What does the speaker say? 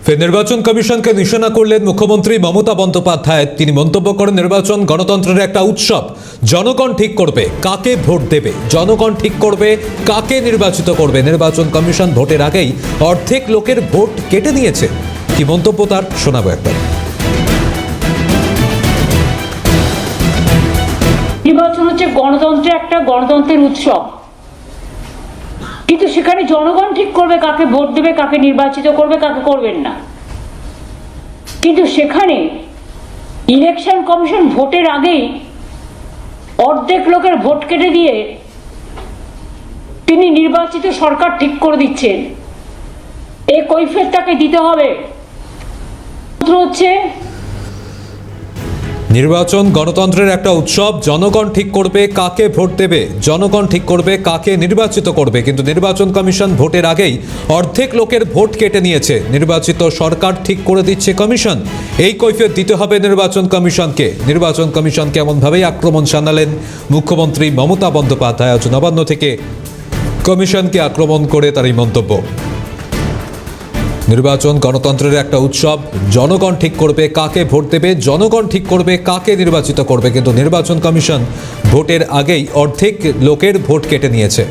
ফের নির্বাচন কমিশনকে নিশানা করলেন মুখ্যমন্ত্রী মমতা বন্দ্যোপাধ্যায়। তিনি মন্তব্য করেন, নির্বাচন গণতন্ত্রের একটা উৎসব। জনগণ ঠিক করবে কাকে ভোট দেবে, জনগণ ঠিক করবে কাকে নির্বাচিত করবে। নির্বাচন কমিশন ভোটের আগেই অর্ধেক লোকের ভোট কেটে নিয়েছে। কি মন্তব্য তার, শোনাবো একবার। নির্বাচন হচ্ছে গণতন্ত্রের উৎসব, কিন্তু সেখানে জনগণ ঠিক করবে কাকে ভোট দেবে, কাকে নির্বাচিত করবে, কাকে করবেন না। কিন্তু সেখানে ইলেকশন কমিশন ভোটের আগেই অর্ধেক লোকের ভোট কেটে দিয়ে তিনি নির্বাচিত সরকার ঠিক করে দিচ্ছেন। এই কৈফিয়ত তাকে দিতে হবে। হচ্ছে নির্বাচন গণতন্ত্রের একটা উৎসব। জনগণ ঠিক করবে কাকে ভোট দেবে, জনগণ ঠিক করবে কাকে নির্বাচিত করবে। কিন্তু নির্বাচন কমিশন ভোটের আগেই অর্ধেক লোকের ভোট কেটে নিয়েছে। নির্বাচিত সরকার ঠিক করে দিচ্ছে কমিশন। এই কৈফিয়ত দিতে হবে নির্বাচন কমিশনকে। নির্বাচন কমিশনকে এমনভাবেই আক্রমণ শানালেন মুখ্যমন্ত্রী মমতা বন্দ্যোপাধ্যায়। আজ নবান্ন থেকে কমিশনকে আক্রমণ করে তার এই মন্তব্য। নির্বাচন গণতন্ত্রের একটা উৎসব। জনগণ ঠিক করবে কাকে ভোট দেবে, জনগণ ঠিক করবে কাকে নির্বাচিত করবে। কিন্তু নির্বাচন কমিশন ভোটের আগেই অর্ধেক লোকের ভোট কেটে নিয়েছে।